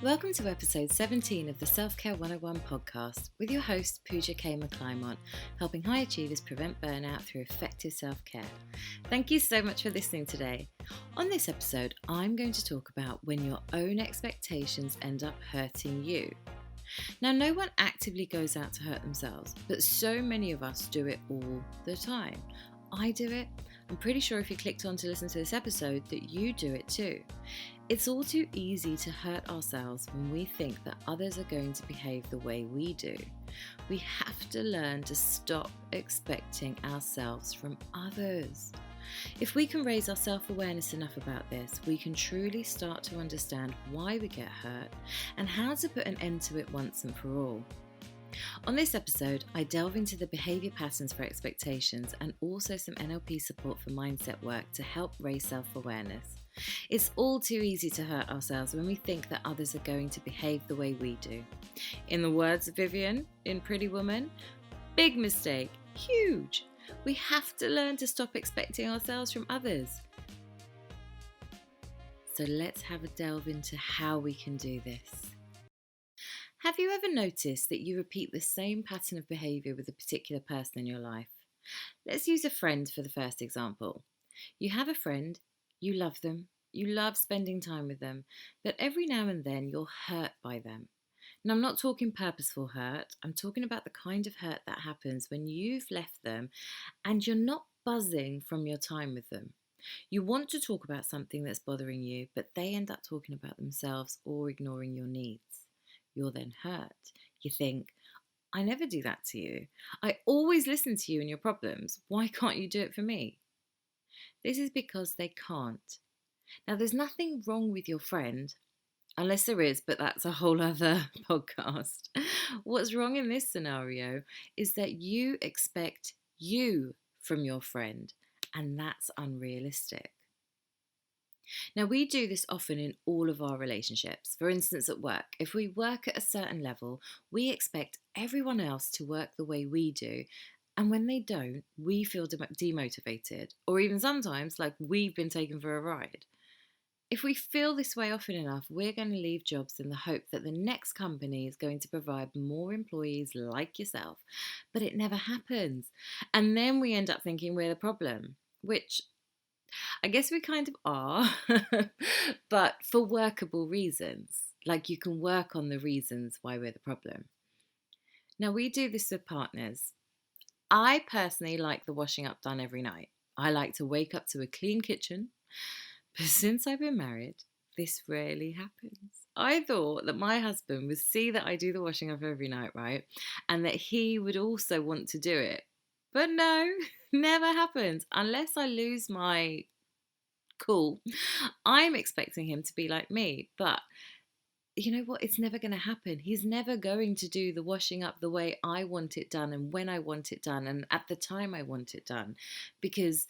Welcome to episode 17 of the Self-Care 101 podcast with your host Pooja K. McClymont, helping high achievers prevent burnout through effective self-care. Thank you so much for listening today. On this episode, I'm going to talk about when your own expectations end up hurting you. Now, no one actively goes out to hurt themselves, but so many of us do it all the time. I do it. I'm pretty sure if you clicked on to listen to this episode that you do it too. It's all too easy to hurt ourselves when we think that others are going to behave the way we do. We have to learn to stop expecting ourselves from others. If we can raise our self-awareness enough about this, we can truly start to understand why we get hurt and how to put an end to it once and for all. On this episode, I delve into the behaviour patterns for expectations and also some NLP support for mindset work to help raise self-awareness. It's all too easy to hurt ourselves when we think that others are going to behave the way we do. In the words of Vivian in Pretty Woman, big mistake, huge. We have to learn to stop expecting ourselves from others. So let's have a delve into how we can do this. Have you ever noticed that you repeat the same pattern of behaviour with a particular person in your life? Let's use a friend for the first example. You have a friend, you love them, you love spending time with them, but every now and then you're hurt by them. And I'm not talking purposeful hurt, I'm talking about the kind of hurt that happens when you've left them and you're not buzzing from your time with them. You want to talk about something that's bothering you, but they end up talking about themselves or ignoring your needs. You're then hurt. You think, I never do that to you. I always listen to you and your problems. Why can't you do it for me? This is because they can't. Now, there's nothing wrong with your friend, unless there is, but that's a whole other podcast. What's wrong in this scenario is that you expect you from your friend, and that's unrealistic. Now, we do this often in all of our relationships. For instance, at work, if we work at a certain level, we expect everyone else to work the way we do. And when they don't, we feel demotivated, or even sometimes like we've been taken for a ride. If we feel this way often enough, we're going to leave jobs in the hope that the next company is going to provide more employees like yourself. But it never happens. And then we end up thinking we're the problem, which I guess we kind of are, but for workable reasons. Like you can work on the reasons why we're the problem. Now, we do this with partners. I personally like the washing up done every night. I like to wake up to a clean kitchen, but since I've been married, this rarely happens. I thought that my husband would see that I do the washing up every night, right? And that he would also want to do it. But no, never happens. Unless I lose my cool, I'm expecting him to be like me. But you know what? It's never going to happen. He's never going to do the washing up the way I want it done and when I want it done and at the time I want it done. Because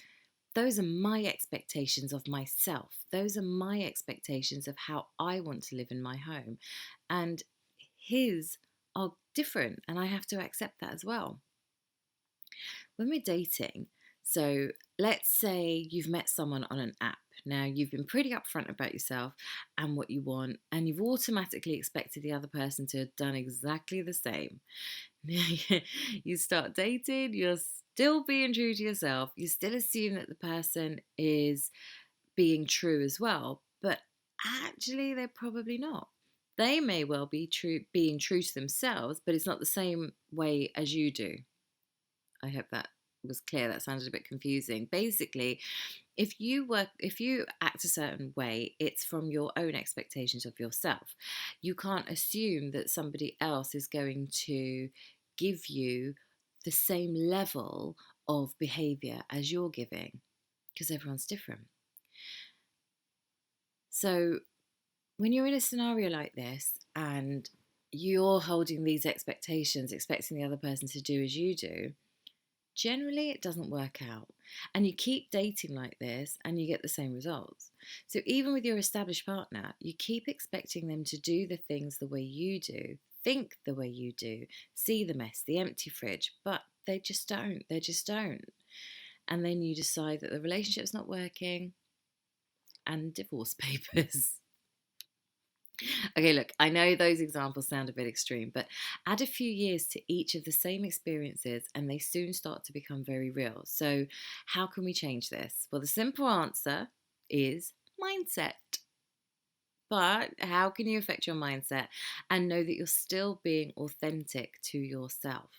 those are my expectations of myself. Those are my expectations of how I want to live in my home. And his are different, and I have to accept that as well. When we're dating, so let's say you've met someone on an app. Now, you've been pretty upfront about yourself and what you want, and you've automatically expected the other person to have done exactly the same. You start dating, you're still being true to yourself. You still assume that the person is being true as well, but actually they're probably not. They may well be being true to themselves, but it's not the same way as you do. I hope that was clear. That sounded a bit confusing. Basically, if you act a certain way, it's from your own expectations of yourself. You can't assume that somebody else is going to give you the same level of behavior as you're giving, because everyone's different. So when you're in a scenario like this and you're holding these expectations, expecting the other person to do as you do, generally it doesn't work out. And you keep dating like this and you get the same results. So even with your established partner, you keep expecting them to do the things the way you do, think the way you do, see the mess, the empty fridge, but they just don't. And then you decide that the relationship's not working and divorce papers. Okay, look, I know those examples sound a bit extreme, but add a few years to each of the same experiences and they soon start to become very real. So, how can we change this? Well, the simple answer is mindset. But how can you affect your mindset and know that you're still being authentic to yourself?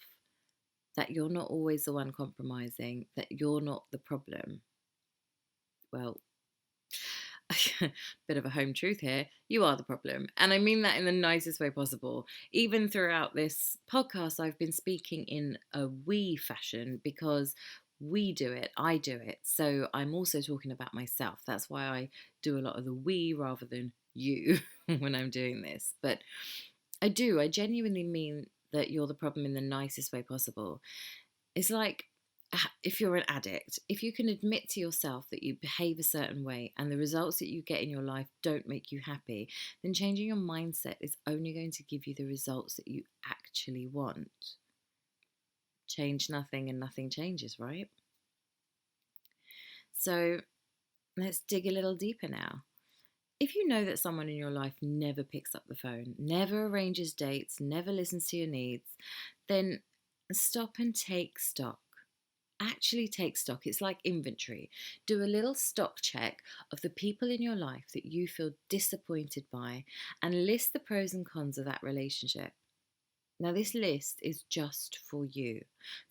That you're not always the one compromising, that you're not the problem? Well, bit of a home truth here. You are the problem. And I mean that in the nicest way possible. Even throughout this podcast, I've been speaking in a we fashion because we do it, I do it. So I'm also talking about myself. That's why I do a lot of the we rather than you when I'm doing this. But I genuinely mean that you're the problem in the nicest way possible. It's like if you're an addict, if you can admit to yourself that you behave a certain way and the results that you get in your life don't make you happy, then changing your mindset is only going to give you the results that you actually want. Change nothing and nothing changes, right? So let's dig a little deeper now. If you know that someone in your life never picks up the phone, never arranges dates, never listens to your needs, then stop and take stock. Actually take stock. It's like inventory. Do a little stock check of the people in your life that you feel disappointed by and list the pros and cons of that relationship. Now, this list is just for you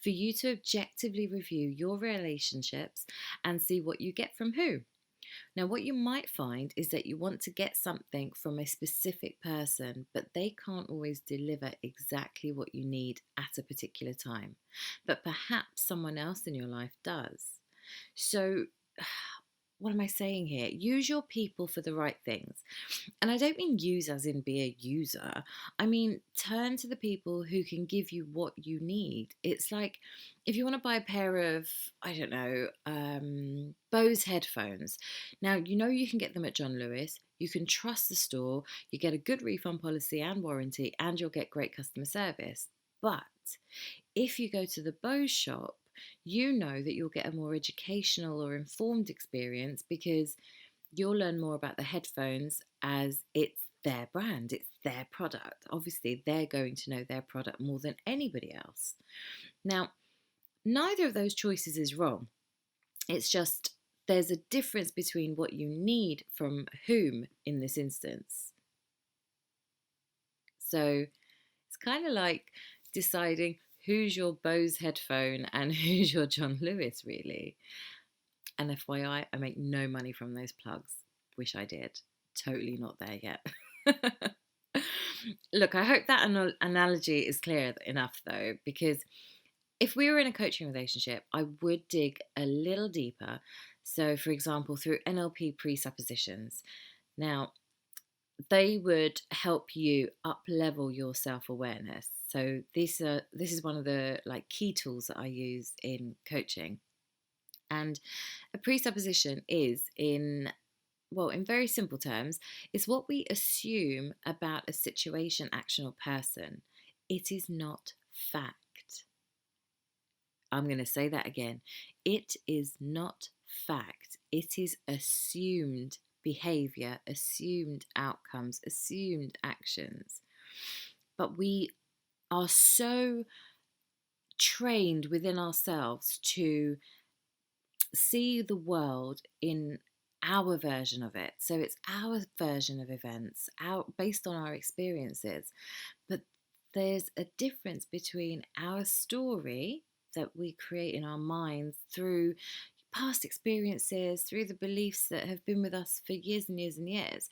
to objectively review your relationships and see what you get from who. Now, what you might find is that you want to get something from a specific person, but they can't always deliver exactly what you need at a particular time. But perhaps someone else in your life does. So, what am I saying here? Use your people for the right things. And I don't mean use as in be a user. I mean turn to the people who can give you what you need. It's like if you want to buy a pair of, I don't know, Bose headphones. Now, you know you can get them at John Lewis. You can trust the store. You get a good refund policy and warranty, and you'll get great customer service. But if you go to the Bose shop, you know that you'll get a more educational or informed experience because you'll learn more about the headphones as it's their brand, it's their product. Obviously, they're going to know their product more than anybody else. Now, neither of those choices is wrong. It's just there's a difference between what you need from whom in this instance. So it's kind of like deciding who's your Bose headphone and who's your John Lewis, really. And FYI, I make no money from those plugs. Wish I did. Totally not there yet. Look, I hope that analogy is clear enough, though, because if we were in a coaching relationship, I would dig a little deeper. So, for example, through NLP presuppositions. Now, they would help you up level your self-awareness. So this is one of the like key tools that I use in coaching. And a presupposition is in very simple terms, is what we assume about a situation, action, or person. It is not fact. I'm going to say that again. It is not fact. It is assumed behavior, assumed outcomes, assumed actions. But we are so trained within ourselves to see the world in our version of it. So it's our version of events, based on our experiences. But there's a difference between our story that we create in our minds through past experiences, through the beliefs that have been with us for years and years and years,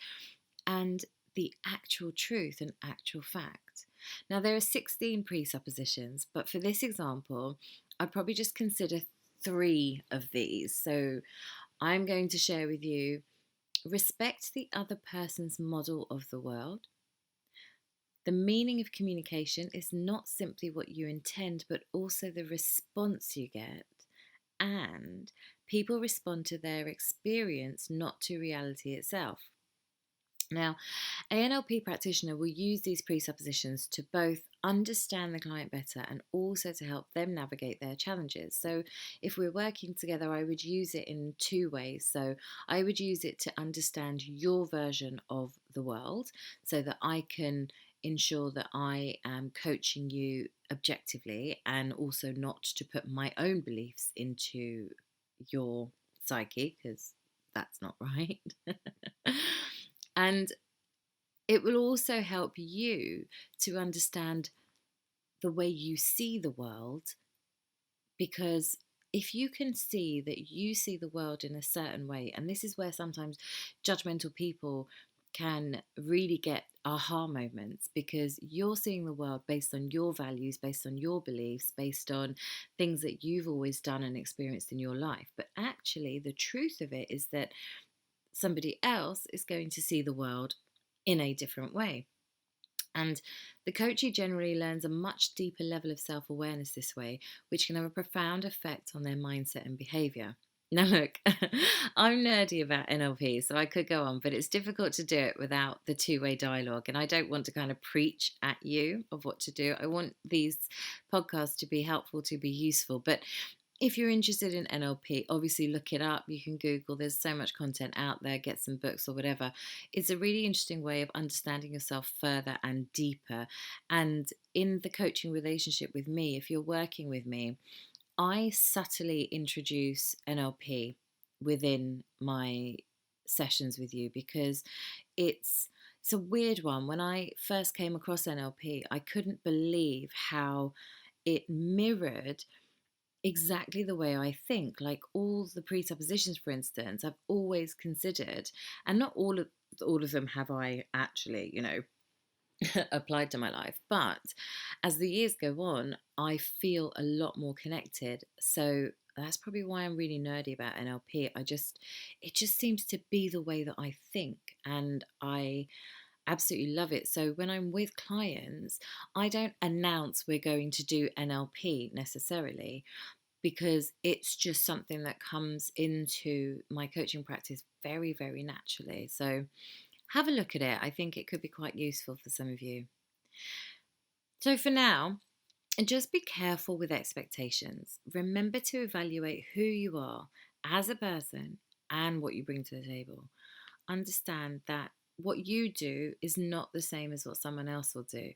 and the actual truth and actual fact. Now, there are 16 presuppositions, but for this example, I'd probably just consider 3 of these. So I'm going to share with you respect the other person's model of the world. The meaning of communication is not simply what you intend, but also the response you get. And people respond to their experience, not to reality itself. Now, a NLP practitioner will use these presuppositions to both understand the client better and also to help them navigate their challenges. So, if we're working together, I would use it in two ways. So, I would use it to understand your version of the world so that I can ensure that I am coaching you objectively and also not to put my own beliefs into your psyche because that's not right. And it will also help you to understand the way you see the world, because if you can see that you see the world in a certain way, and this is where sometimes judgmental people can really get aha moments, because you're seeing the world based on your values, based on your beliefs, based on things that you've always done and experienced in your life. But actually, the truth of it is that somebody else is going to see the world in a different way. And the coachee generally learns a much deeper level of self awareness this way, which can have a profound effect on their mindset and behavior. Now, look, I'm nerdy about NLP, so I could go on, but it's difficult to do it without the two-way dialogue. And I don't want to kind of preach at you of what to do. I want these podcasts to be helpful, to be useful. But if you're interested in NLP, obviously look it up. You can Google, there's so much content out there, get some books or whatever. It's a really interesting way of understanding yourself further and deeper. And in the coaching relationship with me, if you're working with me, I subtly introduce NLP within my sessions with you because it's a weird one. When I first came across NLP, I couldn't believe how it mirrored exactly the way I think. Like all the presuppositions, for instance, I've always considered, and not all of them have I actually, applied to my life. But as the years go on, I feel a lot more connected. So that's probably why I'm really nerdy about NLP. It just seems to be the way that I think, and I absolutely love it. So when I'm with clients, I don't announce we're going to do NLP necessarily, because it's just something that comes into my coaching practice very, very naturally. So have a look at it. I think it could be quite useful for some of you. So for now, just be careful with expectations. Remember to evaluate who you are as a person and what you bring to the table. Understand that what you do is not the same as what someone else will do.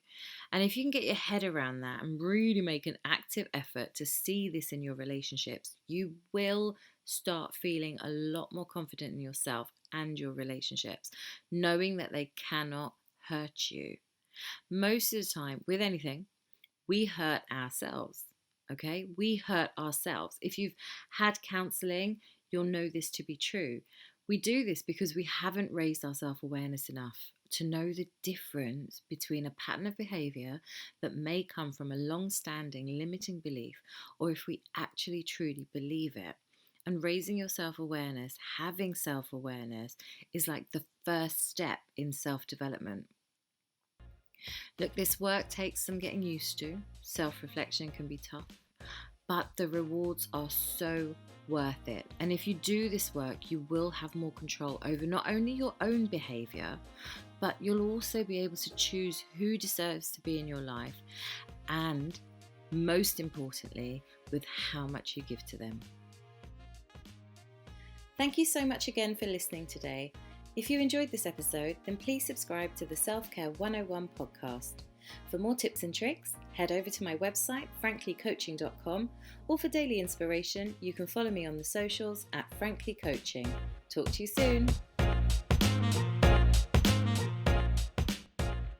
And if you can get your head around that and really make an active effort to see this in your relationships, you will start feeling a lot more confident in yourself and your relationships, knowing that they cannot hurt you. Most of the time, with anything, we hurt ourselves. Okay, we hurt ourselves. If you've had counseling, you'll know this to be true. We do this because we haven't raised our self awareness enough to know the difference between a pattern of behavior that may come from a long standing limiting belief, or if we actually truly believe it. And raising your self awareness, having self awareness, is like the first step in self development. Look, this work takes some getting used to. Self reflection can be tough, but the rewards are so worth it. And if you do this work, you will have more control over not only your own behavior, but you'll also be able to choose who deserves to be in your life, and most importantly, with how much you give to them. Thank you so much again for listening today. If you enjoyed this episode, then please subscribe to the Self-Care 101 podcast. For more tips and tricks, head over to my website, franklycoaching.com, or for daily inspiration, you can follow me on the socials at Frankly Coaching. Talk to you soon.